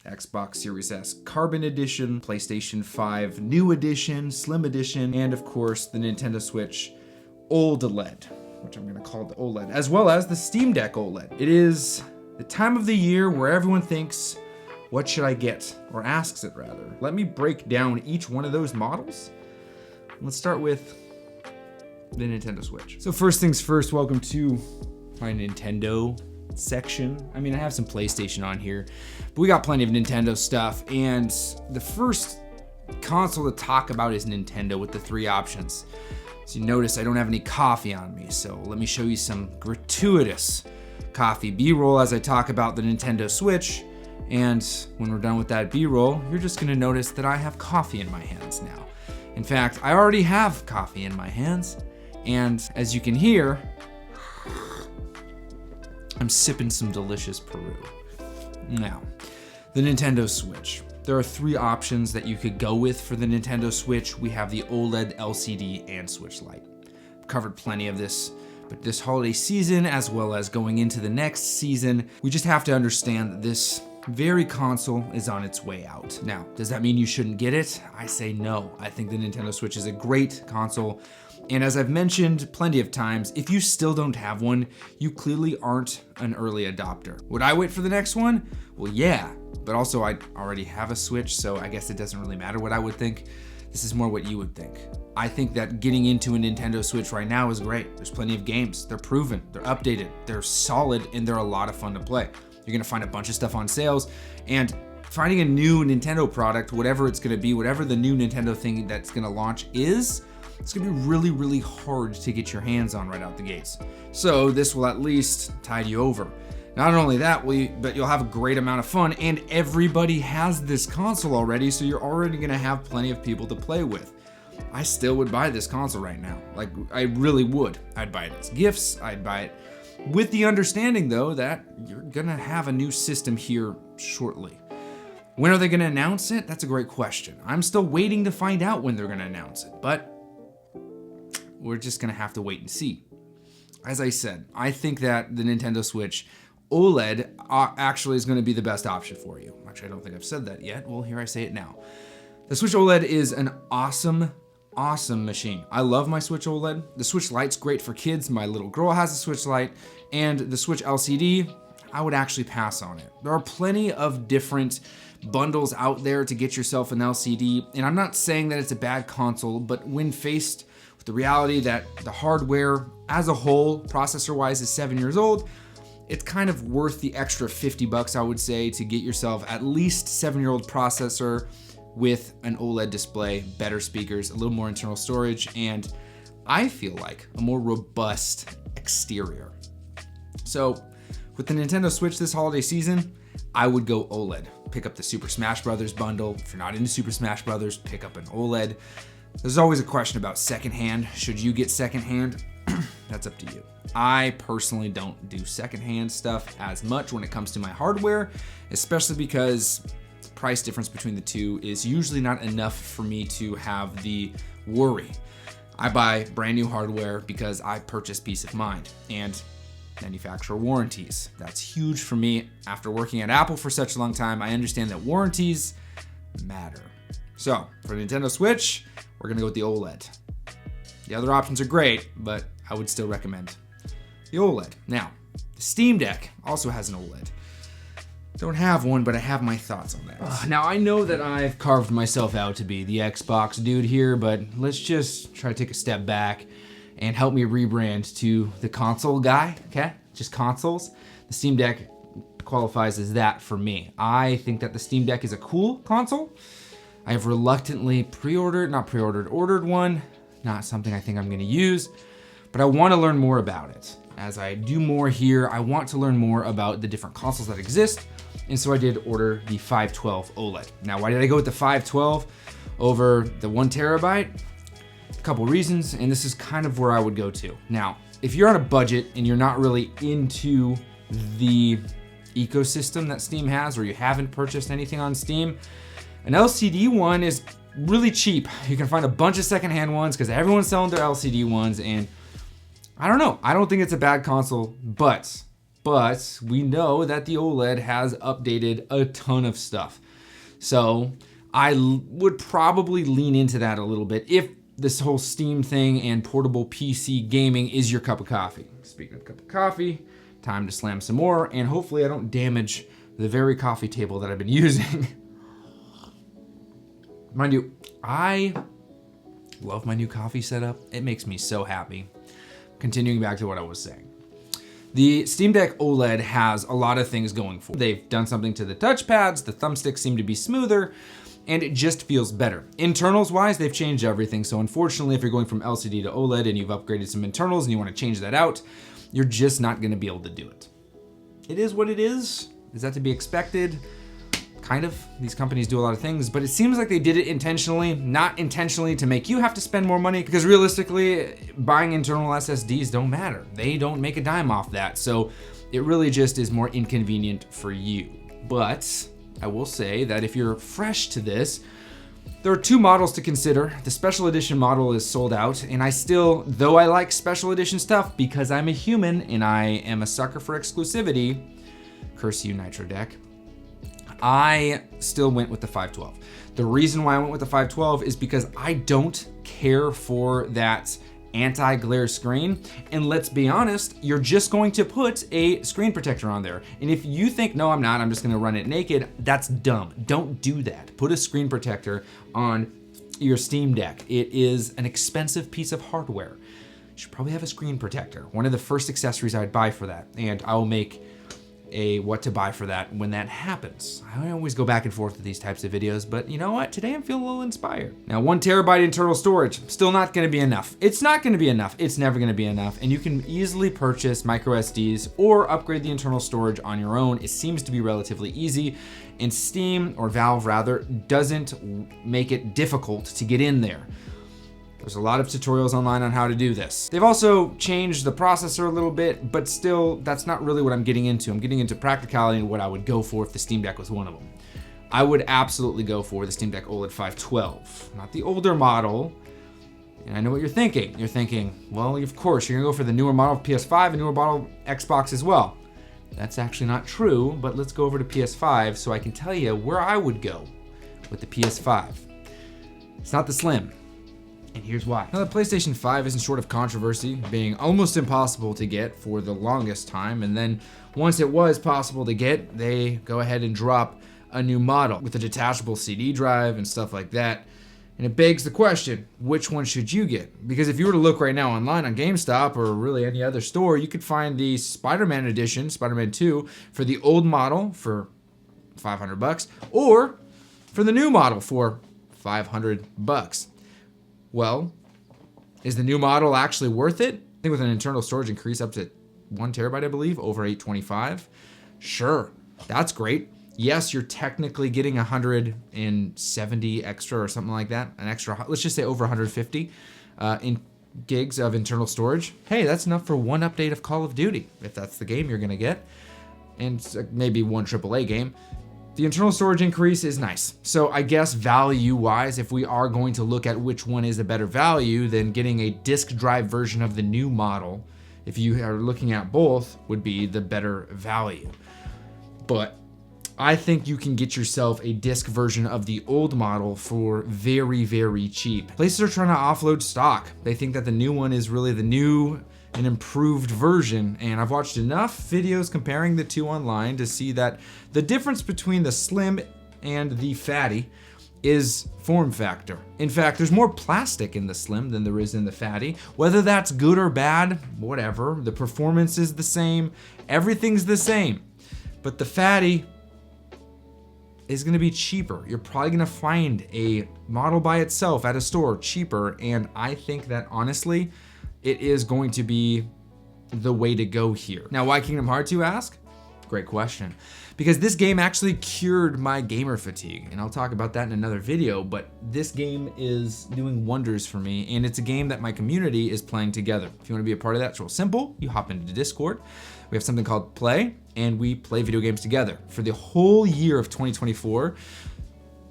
Xbox Series S Carbon Edition, PlayStation 5 New Edition, Slim Edition, and of course the Nintendo Switch OLED, which I'm going to call the OLED, as well as the SteamDeck OLED. It is the time of the year where everyone thinks, what should I get? Or asks it rather. Let me break down each one of those models. Let's start with the Nintendo Switch. So first things first, welcome to my Nintendo section. I mean, I have some PlayStation on here, but we got plenty of Nintendo stuff. And the first console to talk about is Nintendo with the 3 options. So you notice I don't have any coffee on me, so let me show you some gratuitous coffee B-roll as I talk about the Nintendo Switch. And when we're done with that B-roll, you're just gonna notice that I have coffee in my hands now. In fact, I already have coffee in my hands, and as you can hear, I'm sipping some delicious Peru. Now, the Nintendo Switch. There are 3 options that you could go with for the Nintendo Switch. We have the OLED, LCD, and Switch Lite. I've covered plenty of this, but this holiday season, as well as going into the next season, we just have to understand that this very console is on its way out. Now, does that mean you shouldn't get it? I say no. I think the Nintendo Switch is a great console. And as I've mentioned plenty of times, if you still don't have one, you clearly aren't an early adopter. Would I wait for the next one? Well, yeah, but also I already have a Switch, so I guess it doesn't really matter what I would think. This is more what you would think. I think that getting into a Nintendo Switch right now is great. There's plenty of games. They're proven, they're updated, they're solid, and they're a lot of fun to play. You're gonna find a bunch of stuff on sales, and finding a new Nintendo product, whatever it's gonna be, whatever the new Nintendo thing that's gonna launch is, it's gonna be really, really hard to get your hands on right out the gates. So this will at least tide you over. Not only that, but you'll have a great amount of fun, and everybody has this console already, so you're already gonna have plenty of people to play with. I still would buy this console right now. Like, I really would. I'd buy it as gifts, I'd buy it with the understanding though that you're gonna have a new system here shortly. When are they gonna announce it? That's a great question. I'm still waiting to find out when they're gonna announce it, but we're just gonna have to wait and see. As I said, I think that the Nintendo Switch OLED actually is gonna be the best option for you. Actually, I don't think I've said that yet. Well, here I say it now. The Switch OLED is an awesome machine. I love my Switch OLED. The Switch Lite's great for kids. My little girl has a Switch Lite, and the Switch LCD, I would actually pass on it. There are plenty of different bundles out there to get yourself an LCD, and I'm not saying that it's a bad console, but when faced with the reality that the hardware as a whole, processor-wise, is 7 years old, it's kind of worth the extra $50, I would say, to get yourself at least 7-year-old processor with an OLED display, better speakers, a little more internal storage, and I feel like a more robust exterior. So with the Nintendo Switch this holiday season, I would go OLED. Pick up the Super Smash Bros. Bundle. If you're not into Super Smash Bros., pick up an OLED. There's always a question about secondhand. Should you get secondhand? That's up to you. I personally don't do secondhand stuff as much when it comes to my hardware, especially because price difference between the two is usually not enough for me to have the worry. I buy brand new hardware because I purchase peace of mind and manufacturer warranties. That's huge for me. After working at Apple for such a long time, I understand that warranties matter. So for Nintendo Switch, we're gonna go with the OLED. The other options are great, but I would still recommend the OLED. Now, the SteamDeck also has an OLED. Don't have one, but I have my thoughts on that. Now, I know that I've carved myself out to be the Xbox dude here, but let's just try to take a step back and help me rebrand to the console guy, okay? Just consoles. The Steam Deck qualifies as that for me. I think that the Steam Deck is a cool console. I have reluctantly ordered one. Not something I think I'm gonna use, but I wanna learn more about it. As I do more here, I want to learn more about the different consoles that exist, and so I did order the 512 OLED. Now, why did I go with the 512 over the 1 terabyte? A couple reasons, and this is kind of where I would go to. Now, if you're on a budget and you're not really into the ecosystem that Steam has, or you haven't purchased anything on Steam, an LCD one is really cheap. You can find a bunch of secondhand ones because everyone's selling their LCD ones, and I don't know. I don't think it's a bad console, but but we know that the OLED has updated a ton of stuff. So I would probably lean into that a little bit if this whole Steam thing and portable PC gaming is your cup of coffee. Speaking of cup of coffee, time to slam some more, and hopefully I don't damage the very coffee table that I've been using. Mind you, I love my new coffee setup. It makes me so happy. Continuing back to what I was saying. The SteamDeck OLED has a lot of things going for it. They've done something to the touchpads, the thumbsticks seem to be smoother, and it just feels better. Internals wise, they've changed everything. So unfortunately, if you're going from LCD to OLED and you've upgraded some internals and you want to change that out, you're just not going to be able to do it. It is what it is. Is that to be expected? Kind of. These companies do a lot of things, but it seems like they did it intentionally, not intentionally to make you have to spend more money, because realistically, buying internal SSDs don't matter. They don't make a dime off that. So it really just is more inconvenient for you. But I will say that if you're fresh to this, there are two models to consider. The special edition model is sold out, and I still, though I like special edition stuff because I'm a human and I am a sucker for exclusivity, curse you, NitroDeck, I still went with the 512. The reason why I went with the 512 is because I don't care for that anti-glare screen. And let's be honest, you're just going to put a screen protector on there. And if you think, no, I'm not, I'm just gonna run it naked, that's dumb. Don't do that. Put a screen protector on your SteamDeck. It is an expensive piece of hardware. You should probably have a screen protector. One of the first accessories I'd buy for that. And I will make a what to buy for that when that happens. I always go back and forth with these types of videos, but you know what? Today I'm feeling a little inspired. Now, 1 terabyte internal storage, still not gonna be enough. It's not gonna be enough. It's never gonna be enough. And you can easily purchase micro SDs or upgrade the internal storage on your own. It seems to be relatively easy. And Steam, or Valve rather, doesn't make it difficult to get in there. There's a lot of tutorials online on how to do this. They've also changed the processor a little bit, but still, that's not really what I'm getting into. I'm getting into practicality and what I would go for if the SteamDeck was one of them. I would absolutely go for the SteamDeck OLED 512, not the older model. And I know what you're thinking. You're thinking, well, of course, you're gonna go for the newer model of PS5 and newer model of Xbox as well. That's actually not true, but let's go over to PS5 so I can tell you where I would go with the PS5. It's not the Slim. And here's why. Now, the PlayStation 5 isn't short of controversy, being almost impossible to get for the longest time, and then once it was possible to get, they go ahead and drop a new model with a detachable CD drive and stuff like that. And it begs the question, which one should you get? Because if you were to look right now online on GameStop or really any other store, you could find the Spider-Man edition, Spider-Man 2, for the old model for $500, or for the new model for $500. Well, is the new model actually worth it? I think with an internal storage increase up to 1 terabyte, I believe, over 825. Sure, that's great. Yes, you're technically getting 170 extra or something like that. An extra, let's just say over 150 in gigs of internal storage. Hey, that's enough for 1 update of Call of Duty, if that's the game you're gonna get. And maybe 1 AAA game. The internal storage increase is nice. So I guess value-wise, if we are going to look at which one is a better value, then getting a disk drive version of the new model, if you are looking at both, would be the better value. But I think you can get yourself a disk version of the old model for very, very cheap. Places are trying to offload stock. They think that the new one is really the new and improved version, and I've watched enough videos comparing the two online to see that the difference between the Slim and the Fatty is form factor. In fact, there's more plastic in the Slim than there is in the Fatty. Whether that's good or bad, whatever. The performance is the same. Everything's the same. But the Fatty is gonna be cheaper. You're probably gonna find a model by itself at a store cheaper, and I think that honestly, it is going to be the way to go here. Now, why Kingdom Hearts, you ask? Great question. Because this game actually cured my gamer fatigue, and I'll talk about that in another video, but this game is doing wonders for me, and it's a game that my community is playing together. If you wanna be a part of that, it's real simple. You hop into Discord. We have something called Play, and we play video games together. For the whole year of 2024,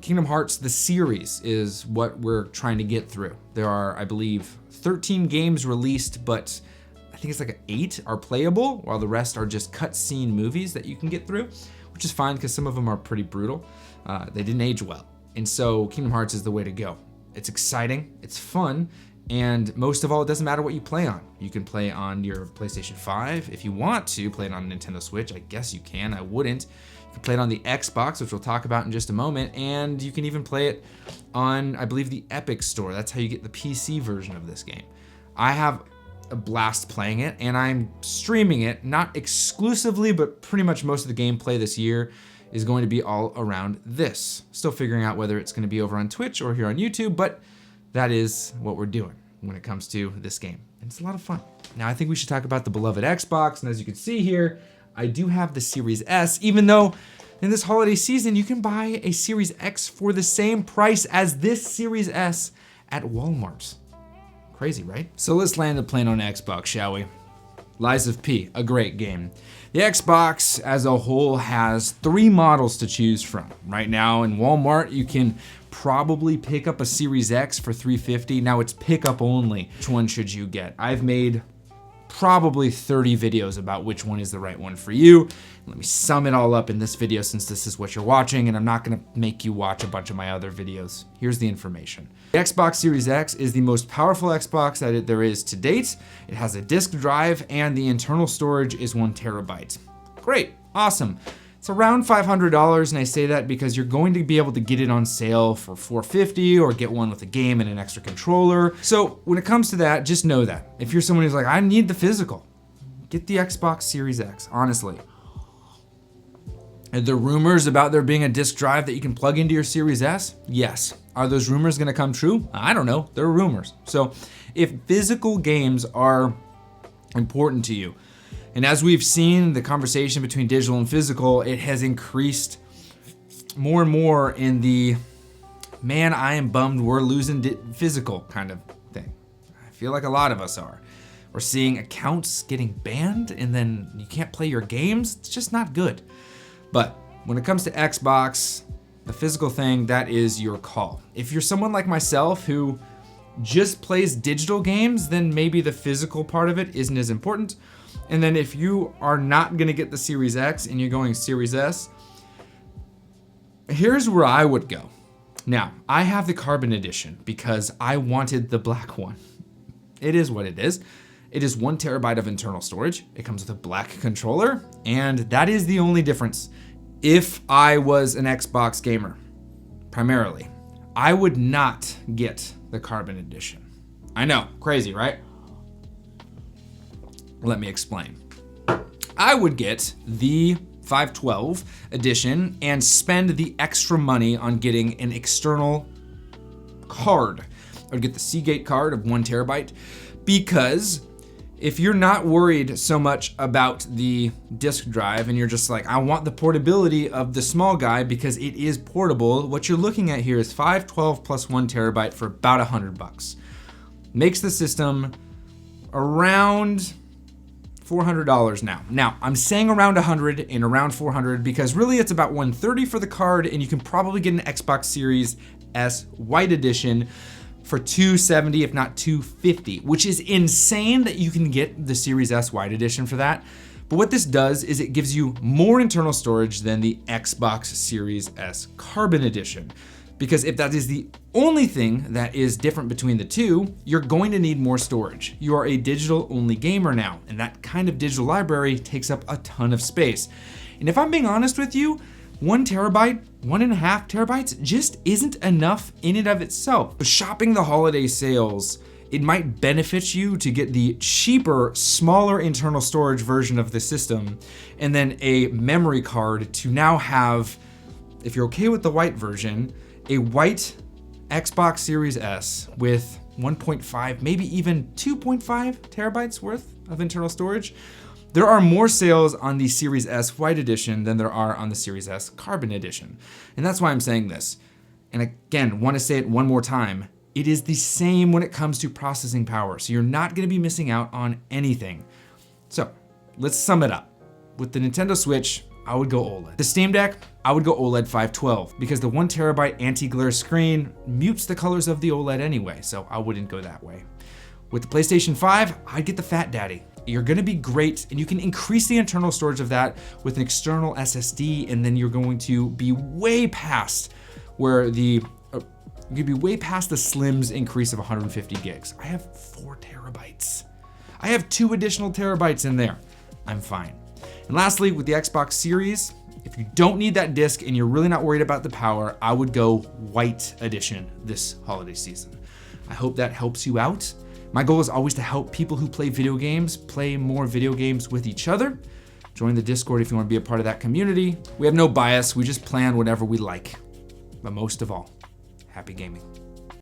Kingdom Hearts, the series, is what we're trying to get through. There are, I believe, 13 games released, but I think it's like 8 are playable, while the rest are just cutscene movies that you can get through, which is fine because some of them are pretty brutal. They didn't age well. And so Kingdom Hearts is the way to go. It's exciting, it's fun, and most of all, it doesn't matter what you play on. You can play on your PlayStation 5. If you want to play it on a Nintendo Switch, I guess you can, I wouldn't. You can play it on the Xbox, which we'll talk about in just a moment, and you can even play it on, I believe, the Epic Store. That's how you get the PC version of this game. I have a blast playing it, and I'm streaming it, not exclusively, but pretty much most of the gameplay this year is going to be all around this. Still figuring out whether it's going to be over on Twitch or here on YouTube, but that is what we're doing when it comes to this game. And it's a lot of fun. Now, I think we should talk about the beloved Xbox, and as you can see here, I do have the Series S, even though in this holiday season, you can buy a Series X for the same price as this Series S at Walmart. Crazy, right? So let's land the plane on Xbox, shall we? Lies of P, a great game. The Xbox as a whole has 3 models to choose from. Right now in Walmart, you can probably pick up a Series X for $350. Now it's pickup only. Which one should you get? I've made probably 30 videos about which one is the right one for you. Let me sum it all up in this video since this is what you're watching, and I'm not gonna make you watch a bunch of my other videos. Here's the information. The Xbox Series X is the most powerful Xbox that there is to date. It has a disk drive and the internal storage is 1 terabyte. Great, awesome. It's around $500, and I say that because you're going to be able to get it on sale for $450 or get one with a game and an extra controller. So when it comes to that, just know that. If you're someone who's like, I need the physical, get the Xbox Series X, honestly. Are there rumors about there being a disk drive that you can plug into your Series S? Yes. Are those rumors gonna come true? I don't know, they're rumors. So if physical games are important to you, and as we've seen the conversation between digital and physical, it has increased more and more in the, man, I am bummed we're losing physical kind of thing. I feel like a lot of us are. We're seeing accounts getting banned and then you can't play your games. It's just not good. But when it comes to Xbox, the physical thing, that is your call. If you're someone like myself who just plays digital games, then maybe the physical part of it isn't as important. And then if you are not gonna get the Series X and you're going Series S, here's where I would go. Now, I have the Carbon Edition because I wanted the black one. It is what it is. It is 1 terabyte of internal storage. It comes with a black controller, and that is the only difference. If I was an Xbox gamer, primarily, I would not get the Carbon Edition. I know, crazy, right? Let me explain. I would get the 512 edition and spend the extra money on getting an external card. I would get the Seagate card of 1 terabyte because if you're not worried so much about the disk drive and you're just like, I want the portability of the small guy because it is portable, what you're looking at here is 512 plus 1 terabyte for about $100. Makes the system around $400 now. Now, I'm saying around 100 and around 400 because really it's about 130 for the card, and you can probably get an Xbox Series S White Edition for $270, if not $250, which is insane that you can get the Series S White Edition for that. But what this does is it gives you more internal storage than the Xbox Series S Carbon Edition. Because if that is the only thing that is different between the two, you're going to need more storage. You are a digital only gamer now, and that kind of digital library takes up a ton of space. And if I'm being honest with you, 1 terabyte, 1.5 terabytes just isn't enough in and of itself. Shopping the holiday sales, it might benefit you to get the cheaper, smaller internal storage version of the system, and then a memory card to now have, if you're okay with the white version, a white Xbox Series S with 1.5, maybe even 2.5 terabytes worth of internal storage. There are more sales on the Series S White Edition than there are on the Series S Carbon Edition. And that's why I'm saying this. And again, want to say it one more time. It is the same when it comes to processing power. So you're not going to be missing out on anything. So let's sum it up. With the Nintendo Switch, I would go OLED. The SteamDeck, I would go OLED 512 because the 1 terabyte anti-glare screen mutes the colors of the OLED anyway, so I wouldn't go that way. With the PlayStation 5, I'd get the Fat Daddy. you're gonna be great, and you can increase the internal storage of that with an external SSD, and then you're going to be way past where the you'd be way past the Slim's increase of 150 gigs. I have 4 terabytes. I have 2 additional terabytes in there. I'm fine. And lastly, with the Xbox Series, if you don't need that disc and you're really not worried about the power, I would go white edition this holiday season. I hope that helps you out. My goal is always to help people who play video games play more video games with each other. Join the Discord if you want to be a part of that community. We have no bias, we just plan whatever we like. But most of all, happy gaming.